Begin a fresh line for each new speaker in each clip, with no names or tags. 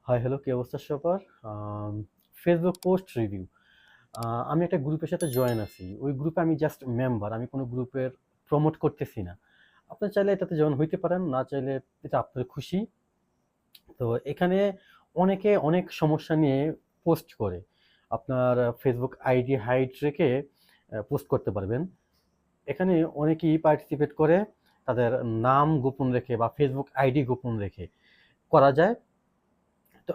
Hi hello, কি অবস্থা সবার? Facebook post review. আমি একটা গ্রুপের সাথে জয়েন আছি। ওই গ্রুপে আমি জাস্ট মেম্বার। আমি কোনো গ্রুপের প্রমোট করতেছি না। আপনি চাইলে এটাতে জয়েন হইতে পারেন, না চাইলে এটা আপনার খুশি। তো এখানে অনেকে অনেক সমস্যা নিয়ে পোস্ট করে। আপনার ফেসবুক আইডি হাইড রেখে পোস্ট করতে পারবেন। এখানে অনেকেই পার্টিসিপেট করে তাদের নাম গোপন রেখে বা ফেসবুক আইডি গোপন রেখে করা যায়। তো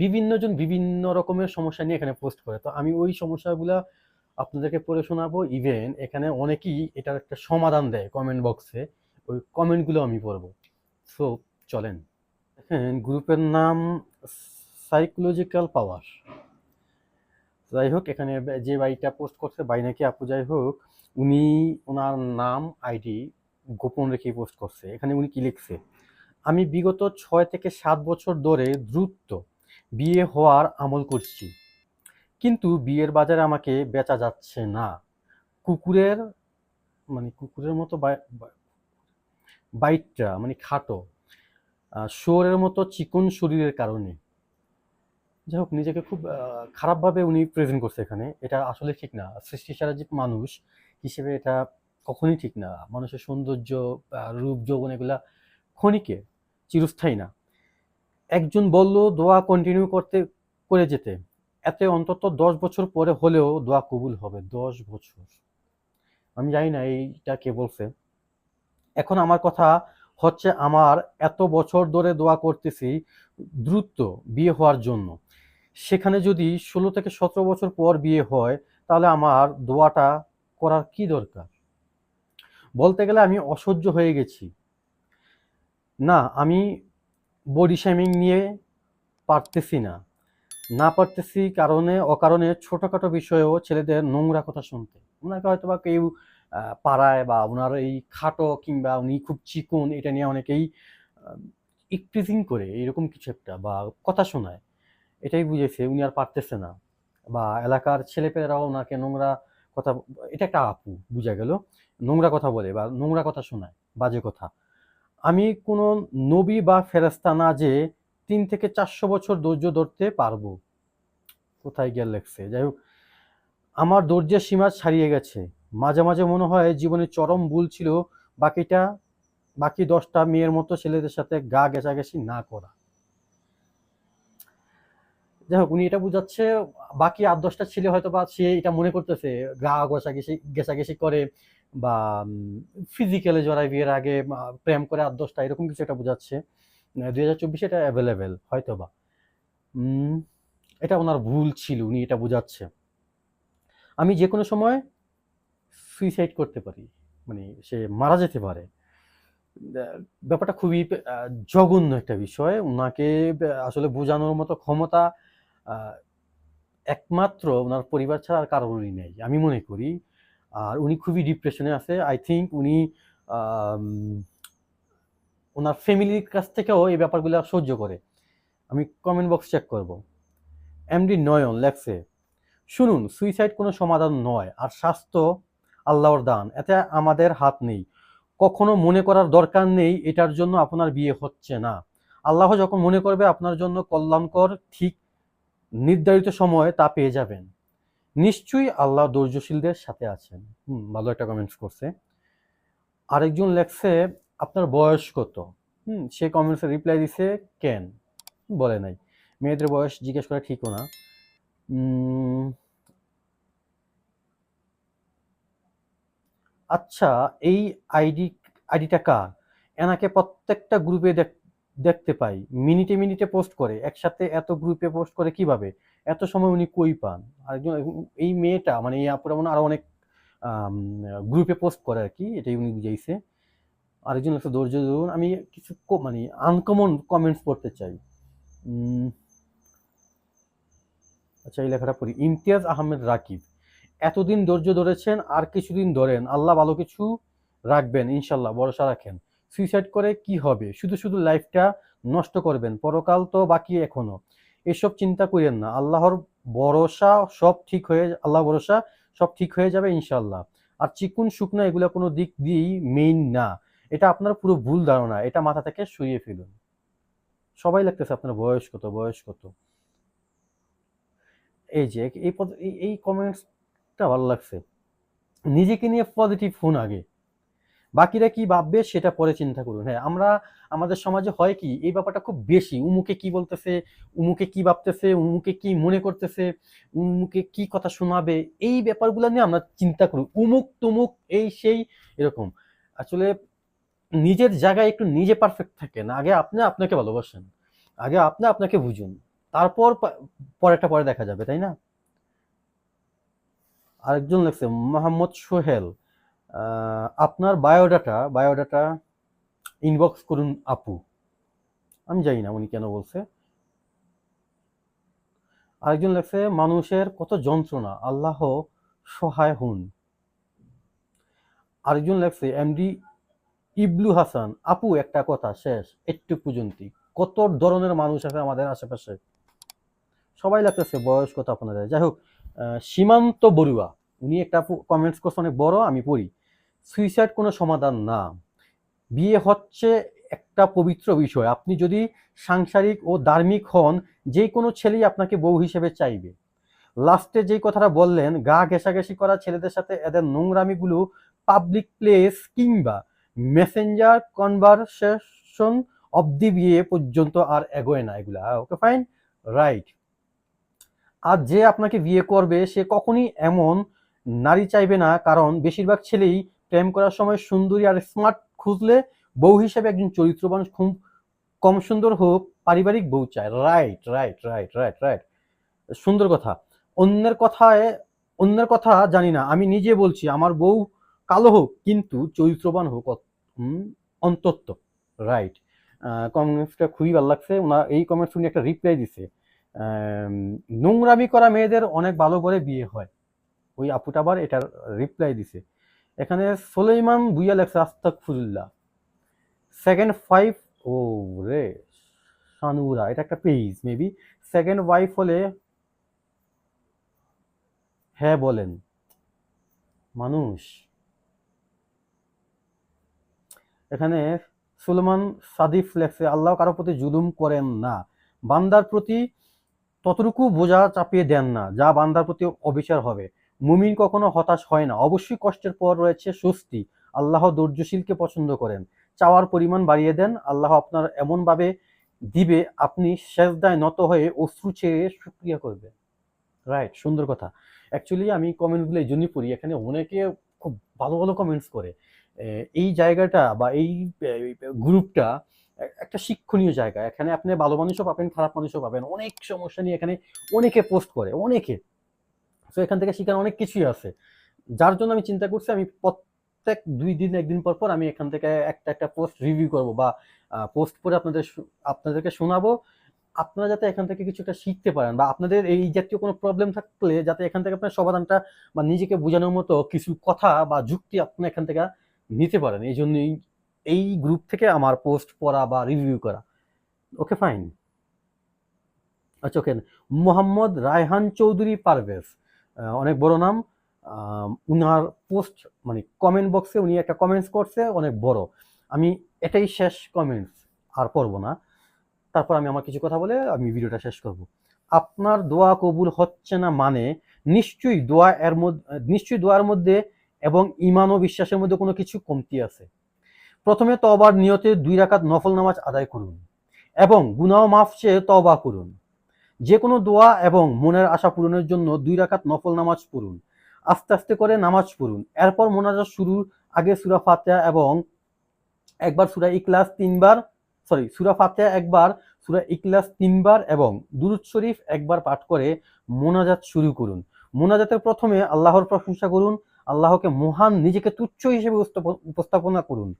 বিভিন্ন জন বিভিন্ন রকমের সমস্যা নিয়ে এখানে পোস্ট করে। তো আমি ওই সমস্যাগুলা আপনাদেরকে পড়ে শোনাবো। ইভেন এখানে অনেকেই এটার একটা সমাধান দেয় কমেন্ট বক্সে। ওই কমেন্টগুলো আমি পড়বো। সো চলেন। দেখেন, গ্রুপের নাম সাইকোলজিক্যাল পাওয়ার। যাই হোক, এখানে যে ভাইটা পোস্ট করছে, ভাই নাকি আপু যাই হোক, উনি ওনার নাম আইডি গোপন রেখে পোস্ট করছে। এখানে উনি কি লিখছে: আমি বিগত 6 থেকে 7 বছর ধরে দ্রুত বিয়ে হওয়ার আমল করছি, কিন্তু বিয়ের বাজারে আমাকে বেচা যাচ্ছে না। কুকুরের কুকুরের মতো বাইটটা খাটো, শুয়োরের মতো চিকন শরীরের কারণে। যাই হোক, নিজেকে খুব খারাপভাবে উনি প্রেজেন্ট করছে এখানে। এটা আসলে ঠিক না। সৃষ্টি সারা জীব মানুষ হিসেবে এটা কখনোই ঠিক না। মানুষের সৌন্দর্য, রূপ, যৌবন এগুলা ক্ষণিকের, চিরস্থায়ী না। একজন বলল দোয়া কন্টিনিউ করে যেতে, এতে অন্তত 10 বছর পরে হলেও দোয়া কবুল হবে। 10 বছর, আমি জানি না এইটা কে বলছে। এখন আমার কথা হচ্ছে, আমার এত বছর ধরে দোয়া করতেছি দ্রুত বিয়ে হওয়ার জন্য, সেখানে যদি 16 থেকে 17 বছর পর বিয়ে হয়, তাহলে আমার দোয়াটা করার কি দরকার? বলতে গেলে আমি অসহ্য হয়ে গেছি। না, আমি বডি শেমিং নিয়ে পারতেছি না। না পারতেছি কারণে অকারণে ছোটখাটো বিষয়েও ছেলেদের নোংরা কথা শুনতে। উনাকে হয়তো বা কেউ পাড়ায়, বা উনার এই খাটো কিংবা উনি খুব চিকন এটা নিয়ে অনেকেই ইপটিজিং করে, এরকম কিছু একটা বা কথা শোনায়। এটাই বুঝেছে উনি আর পারতেছে না, বা এলাকার ছেলেপেলেরাও ওনাকে নোংরা কথা, এটা একটা আপু বুঝা গেল, নোংরা কথা বলে বা নোংরা কথা শোনায়, বাজে কথা। আমি কোনো নবী বা ফেরেশতা না যে 3 থেকে 400 বছর ধৈর্য ধরতে পারবো। কোথায় গিয়ে লেখছে? যাই হোক, আমার ধৈর্যের সীমা ছাড়িয়ে গেছে। মাঝে মাঝে মনে হয় জীবনের চরম ভুল ছিল বাকিটা বাকি 10টা মেয়ের মতো ছেলেদের সাথে গা ঘেঁষাঘেঁষি না করা। যাই হোক, উনি এটা বুঝাচ্ছে বাকি 8-10টা ছেলে হয়তো বা সে এটা মনে করতেছে গা ঘেঁষাঘেঁষি করে, বা ফিজিক্যালি জড়ায় বিয়ের আগে প্রেম করে 8-10টা, এরকম কিছু একটা বুঝাচ্ছে। 2024 এটা অ্যাভেলেবেল হয়তো বা। উম, এটা ওনার ভুল ছিল, উনি এটা বুঝাচ্ছে। আমি যে কোনো সময় সুইসাইড করতে পারি, সে মারা যেতে পারে। ব্যাপারটা খুবই জঘন্য একটা বিষয়। উনাকে আসলে বোঝানোর মতো ক্ষমতা একমাত্র ওনার পরিবার ছাড়া আর কারোরই নেই, আমি মনে করি। আর উনি খুবই ডিপ্রেশনে আছে। আই থিঙ্ক উনি আম, ওনার ফ্যামিলির কাছ থেকেও এই ব্যাপারগুলো সহ্য করে। আমি কমেন্ট বক্স চেক করব। এমডি নয়ন লেখছে: শুনুন, সুইসাইড কোনো সমাধান নয়, আর স্বাস্থ্য আল্লাহর দান, এতে আমাদের হাত নেই। কখনো মনে করার দরকার নেই এটার জন্য আপনার বিয়ে হচ্ছে না। আল্লাহ যখন মনে করবে আপনার জন্য কল্যাণকর, ঠিক নির্ধারিত সময়ে তা পেয়ে যাবেন। নিশ্চয়ই আল্লাহ ধৈর্যশীলদের সাথে আছেন। ভালো একটা কমেন্টস করছে। আরেকজন লেখছে: আপনার বয়স কত? সে কমেন্টসে রিপ্লাই দিছে, কেন বলে নাই। মেয়েদের বয়স জিজ্ঞেস করা ঠিকও না। আচ্ছা, এই আইডিটা কার? এনাকে প্রত্যেকটা গ্রুপে দেখতে পাই, মিনিটে মিনিটে পোস্ট করে, একসাথে এত গ্রুপে পোস্ট করে কিভাবে? এত সময় উনি কই পান? আরেকজন, এই মেয়েটা এই আপুরা মনে হয় আরো অনেক গ্রুপে পোস্ট করে আর কি, এটাই উনি বুঝাইছে। আরেকজন হচ্ছে ধৈর্য ধরুন। আমি কিছু আনকমন কমেন্টস পড়তে চাই। উম, আচ্ছা, এই লেখাটা পড়ি। ইমতিয়াজ আহমেদ রাকিব: এতদিন ধৈর্য ধরেছেন, আর কিছুদিন ধরেন, আল্লাহ ভালো কিছু রাখবেন ইনশাল্লাহ, ভরসা রাখেন। সুইসাইড করে কি হবে? শুধু শুধু লাইফটা নষ্ট করবেন, পরকাল তো বাকি এখনো। এসব চিন্তা করেন না, আল্লাহ ভরসা সব ঠিক হয়ে যাবে ইনশাল্লাহ। আর চিকুন শুকনা এগুলো কোনো দিক দিয়েই মেইন না। এটা আপনার পুরো ভুল ধারণা, এটা মাথা থেকে সরিয়ে ফেলুন। সবাই লাগতেছে আপনার বয়স কত, বয়স কত। এই যে এই কমেন্টসটা ভালো লাগছে। নিজেকে নিয়ে পজিটিভ হন আগে, বাকিরা কি ভাববে সেটা পরে চিন্তা করুন। হ্যাঁ, আমরা আমাদের সমাজে হয় কি, এই ব্যাপারটা খুব বেশি, উমুকে কি বলতেছে, উমুকে কি ভাবতেছে, উমুকে কি মনে করতেছে, উমুকে কি কথা শোনাবে, এই ব্যাপারগুলো নিয়ে আমরা চিন্তা করি, উমুক তুমুক এই সেই এরকম। আসলে নিজের জায়গায় একটু নিজে পারফেক্ট থাকেন, আগে আপনি আপনাকে ভালোবাসেন, আগে আপনি আপনাকে বুঝুন, তারপর পরেরটা পরে দেখা যাবে, তাই না? আরেকজন লেখছে মোহাম্মদ সোহেল, আপনার বায়োডাটা ইনবক্স করুন আপু। আমি জানি না উনি কেন বলছে। আরেকজন লেখছে মানুষের কত যন্ত্রণা, আল্লাহ সহায় হুন। আরেকজন লেখছে এমডি ইবলু হাসান, আপু একটা কথা শেষ একটু পর্যন্তই, কত ধরনের মানুষ আছে আমাদের আশেপাশে, সবাই লাগতেছে বয়স কত আপনাদের। যাই হোক, সীমান্ত বড়ুয়া উনি একটা কমেন্টস করছে অনেক বড়, আমি পড়ি। সুইসাইড কোনো সমাধান না, বিয়ে হচ্ছে একটা পবিত্র বিষয়, আপনি যদি সাংসারিক ও ধার্মিক হন, যে কোনো ছেলেই আপনাকে বউ হিসেবে চাইবে। লাস্টে যেই কথাটা বললেন, গা ঘেঁষাঘেঁষি করা ছেলেদের সাথে এদের নোংরামিগুলো পাবলিক প্লেস কিংবা মেসেঞ্জার কনভারসেশন অব্দি বিয়ে পর্যন্ত আর এগোয় না এগুলা। Okay fine, right. আর যে আপনাকে বিয়ে করবে সে কখনই এমন নারী চাইবে না, কারণ বেশিরভাগ ছেলেই প্রেম করার সময় সুন্দরী আর স্মার্ট খুঁজলে বউ হিসেবে একজন চরিত্রবান, খুব কম সুন্দর হোক, পারিবারিক বউ চায়। Right right right right right, সুন্দর কথা। অন্যের কথায়, অন্যের কথা জানি না, আমি নিজে বলছি আমার বউ কালো হোক কিন্তু চরিত্রবান হোক অন্তত। রাইট, কমেন্টসটা খুবই ভালো লাগছে। ওনার এই কমেন্টস উনি একটা রিপ্লাই দিছে, নোংরামি করা মেয়েদের অনেক ভালো করে বিয়ে হয়, ওই আপুটা আবার এটার রিপ্লাই দিছে। এখানে সোলেইমান বুইয়া লেখছে আস্তাগফিরুল্লাহ সেকেন্ড ফাইভ, ও রে সানুরা, এটা একটা পেজ মেবি। সেকেন্ড ওয়াইফ হলে হ্যাঁ বলেন মানুষ। এখানে সুলেমান সাদিফ লেখছে আল্লাহ কারো প্রতি জুলুম করেন না, বান্দার প্রতি ততটুকু বোঝা চাপিয়ে দেন না যা বান্দার প্রতি অবিচার হবে। মুমিন কখনো হতাশ হয় না, অবশ্যই কষ্টের পর রয়েছে স্বস্তি। আল্লাহ ধৈর্যশীলকে পছন্দ করেন, চাওয়ার পরিমাণ বাড়িয়ে দেন, আল্লাহ আপনার এমন ভাবে দিবে আপনি সেজদায় নত হয়ে অশ্রু ছেড়ে শুকরিয়া করবেন। রাইট, সুন্দর কথা। অ্যাকচুয়ালি আমি কমেন্টগুলো এই জন্যই পড়ি, এখানে অনেকে খুব ভালো ভালো কমেন্টস করে। এই জায়গাটা বা এই গ্রুপটা একটা শিক্ষণীয় জায়গা, এখানে আপনি ভালো মানুষও পাবেন, খারাপ মানুষও পাবেন, অনেক সমস্যা নিয়ে এখানে অনেকে পোস্ট করে, অনেকে। তো এখান থেকে শিখার অনেক কিছুই আছে, যার জন্য আমি চিন্তা করছি আমি প্রত্যেক 2 দিন 1 দিন পর পর আমি এখান থেকে একটা একটা পোস্ট রিভিউ করব বা পোস্ট করে আপনাদেরকে শোনাবো, আপনারা যাতে এখান থেকে কিছু একটা শিখতে পারেন, বা আপনাদের এই জাতীয় কোনো প্রবলেম থাকলে যাতে এখান থেকে আপনার সমাধানটা বা নিজেকে বোঝানোর মতো কিছু কথা বা যুক্তি আপনি এখান থেকে নিতে পারেন। এই জন্যই এই গ্রুপ থেকে আমার পোস্ট পড়া বা রিভিউ করা। Okay fine. আচ্ছা, ওকে। মোহাম্মদ রায়হান চৌধুরী পারভেজ, অনেক বড় নাম। উনার পোস্ট মানে কমেন্ট বক্সে উনি একটা কমেন্টস করছে অনেক বড়, আমি এটাই শেষ কমেন্টস, আর পড়বো না। তারপর আমি আমার কিছু কথা বলে আমি ভিডিওটা শেষ করব। আপনার দোয়া কবুল হচ্ছে না মানে নিশ্চয়ই দোয়ার মধ্যে এবং ঈমান ও বিশ্বাসের মধ্যে কোনো কিছু কমতি আছে। প্রথমে তওবার নিয়তে 2 রাকাত নফল নামাজ আদায় করুন এবং গুনাহ মাফ চেয়ে তওবা করুন। যে কোনো দোয়া এবং মনের আশা পূরণের জন্য 2 রাকাত নফল নামাজ পড়ুন, আস্তে আস্তে করে নামাজ পড়ুন। এরপর মোনাজাত শুরুর আগে সূরা ফাতিহা এবং একবার সূরা ইখলাস 3 বার, সূরা ফাতিহা একবার, সূরা ইখলাস 3 বার এবং দুরূদ শরীফ একবার পাঠ করে মোনাজাত শুরু করুন। মোনাজাতের প্রথমে আল্লাহর প্রশংসা করুন, আল্লাহকে মহান, নিজেকে তুচ্ছ হিসেবে উপস্থাপনা করুন।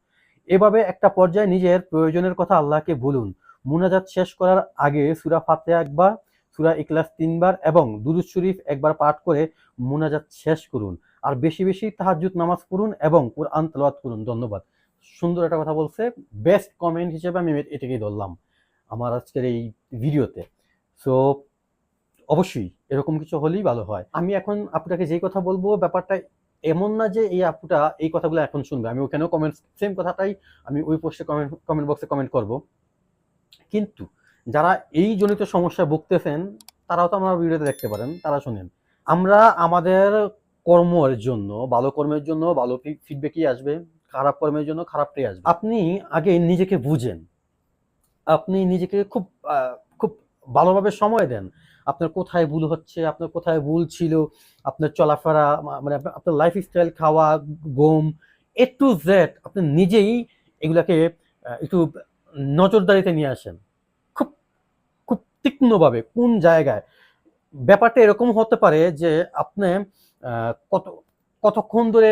এভাবে একটা পর্যায়ে নিজের প্রয়োজনের কথা আল্লাহকে বলুন। মোনাজাত শেষ করার আগে সূরা ফাতিহা একবার, সূরা ইখলাস 3 বার এবং দুরূদ শরীফ একবার পাঠ করে মোনাজাত শেষ করুন। আর বেশি বেশি তাহাজ্জুদ নামাজ পড়ুন এবং কোরআন তেলাওয়াত করুন। ধন্যবাদ। সুন্দর একটা কথা বলছে, বেস্ট কমেন্ট হিসেবে আমি এটাকেই ধরলাম আমার আজকের এই ভিডিওতে। সো অবশ্যই এরকম কিছু হলেই ভালো হয়। আমি এখন আপনাকে যেই কথা বলবো, ব্যাপারটা এমন না যে এই আপুটা এই কথাগুলো এখন শুনবে, আমি ওখানেও কমেন্ট সেম কথাটাই আমি ওই পোস্টে কমেন্ট বক্সে কমেন্ট করব, কিন্তু যারা এই জনিত সমস্যায় ভুগতেছেন তারাও তো আমার ভিডিওতে দেখতে পারেন, তারা শুনেন। আমরা আমাদের কর্মের জন্য, ভালো কর্মের জন্য ভালো ফিডব্যাকই আসবে, খারাপ কর্মের জন্য খারাপটাই আসবে। আপনি আগে নিজেকে বুঝেন, আপনি নিজেকে খুব খুব ভালোভাবে সময় দেন। আপনার কোথায় ভুল হচ্ছে, আপনার কোথায় ভুল ছিল, আপনার চলাফেরা, মানে আপনার লাইফস্টাইল, খাওয়া, ঘুম, A to Z আপনি নিজেই এগুলাকে একটু নজরদারিতে নিয়ে আসেন। খুব খুব তীক্ষ্ণভাবে কোন জায়গায় ব্যাপারটা এরকম হতে পারে যে আপনি কতক্ষণ ধরে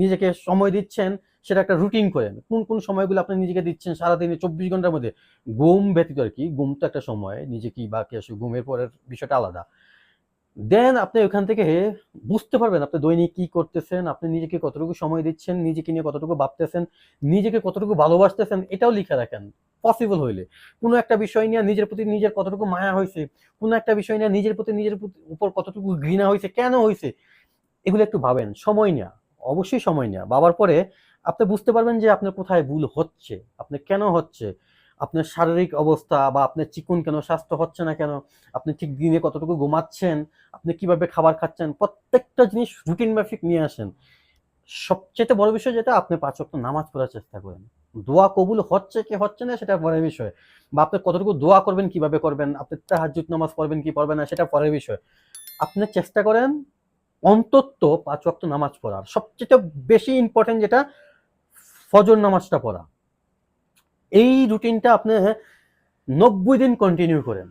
নিজেকে সময় দিচ্ছেন সেটা একটা রুটিন করেন। কোন কোন সময়গুলো আপনি নিজেকে দিচ্ছেন সারাদিনে 24 ঘন্টার মধ্যে, ঘুম ব্যতীত আর কি, ঘুম তো একটা সময়, নিজে কি বাকি আসে, ঘুমের পরের বিষয়টা আলাদা। দেন আপনি ওখান থেকে বুঝতে পারবেন আপনি দৈনিক কি করতেছেন, আপনি নিজেকে কতটুকু সময় দিচ্ছেন, নিজেকে নিয়ে কতটুকু ভাবতেছেন, নিজেকে কতটুকু ভালোবাসতেছেন, এটাও লিখে রাখেন পসিবল হইলে। কোনো একটা বিষয় নিয়ে নিজের প্রতি নিজের কতটুকু মায়া হয়েছে, কোনো একটা বিষয় নিয়ে নিজের প্রতি নিজের উপর কতটুকু ঘৃণা হয়েছে, কেন হয়েছে, এগুলো একটু ভাবেন। সময় নেওয়া, অবশ্যই সময় নেওয়া। ভাবার পরে আপনি বুঝতে পারবেন যে আপনার কোথায় ভুল হচ্ছে, আপনার কেন হচ্ছে, আপনার শারীরিক অবস্থা বা আপনার চিকন কেন, স্বাস্থ্য হচ্ছে না কেন, আপনি ঠিক দিনে কতটুকু ঘুমাচ্ছেন, আপনি কিভাবে খাবার খাচ্ছেন, প্রত্যেকটা জিনিস রুটিন মাফিক নিয়ে আসেন। সবচেয়ে বড় বিষয় যেটা, আপনি 5 ওয়াক্ত নামাজ পড়ার চেষ্টা করেন। দোয়া কবুল হচ্ছে কি হচ্ছে না সেটা পরের বিষয়, বা আপনি কতটুকু দোয়া করবেন, কিভাবে করবেন, আপনি তাহাজ্জুদ নামাজ পড়বেন কি পড়বেন না সেটা পরের বিষয়। আপনি চেষ্টা করেন অন্তত 5 ওয়াক্ত নামাজ পড়ার। সবচেয়ে বেশি ইম্পর্টেন্ট যেটা, ফজর নামাজটা পড়া। এই রুটিনটা আপনি 90 দিন কন্টিনিউ করেন।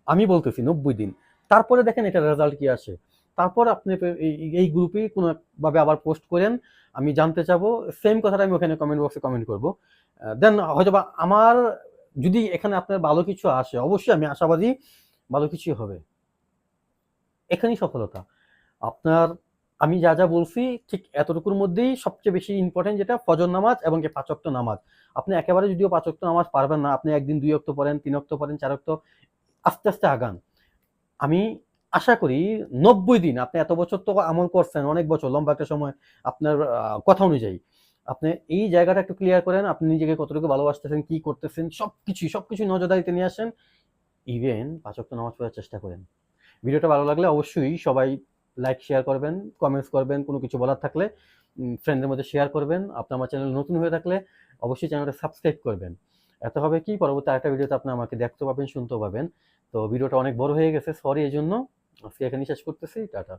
আমি বলতেছি 90 দিন। তারপরে দেখেন এটা রেজাল্ট কি আসে। তারপর আপনি এই গ্রুপেই কোনো ভাবে আবার পোস্ট করেন। আমি জানতে চাবো। সেম কথাটা আমি ওখানে কমেন্ট বক্সে কমেন্ট করব। দেন হয়তোবা আমার যদি এখানে আপনার ভালো কিছু আসে, অবশ্যই আমি আশাবাদী ভালো কিছুই হবে। এখানেই সফলতা। আপনার, আমি যা যা বলছি ঠিক এতটুকুর মধ্যেই সবচেয়ে বেশি ইম্পর্টেন্ট যেটা, ফজর নামাজ এবং কি 5 ওয়াক্ত নামাজ। আপনি একেবারে যদিও 5 ওয়াক্ত নামাজ পারবেন না, আপনি একদিন 2 ওয়াক্ত পড়েন, 3 ওয়াক্ত পড়েন, 4 ওয়াক্ত, আস্তে আস্তে আগান। আমি আশা করি 90 দিন, আপনি এত বছর তো আমল করছেন, অনেক বছর, লম্বা একটা সময়, আপনার কথা অনুযায়ী আপনি এই জায়গাটা একটু ক্লিয়ার করেন। আপনি নিজেকে কতটুকু ভালোবাসতেছেন, কি করতেছেন, সবকিছু নজরদারিতে নিয়ে আসেন। ইভেন 5 ওয়াক্ত নামাজ পড়ার চেষ্টা করেন। ভিডিওটা ভালো লাগলে অবশ্যই সবাই লাইক, শেয়ার করবেন, কমেন্টস করবেন, কোনো কিছু বলার থাকলে ফ্রেন্ডদের মধ্যে শেয়ার করবেন। আপনি আমার চ্যানেল নতুন হয়ে থাকলে অবশ্যই চ্যানেলটা সাবস্ক্রাইব করবেন। এতে হবে কি, পরবর্তী আরেকটা ভিডিওতে আপনি আমাকে দেখতে পাবেন, শুনতেও পাবেন। তো ভিডিওটা অনেক বড় হয়ে গেছে, সরি এজন্য। আজকে এখানেই শেষ করতেছি। টাটা।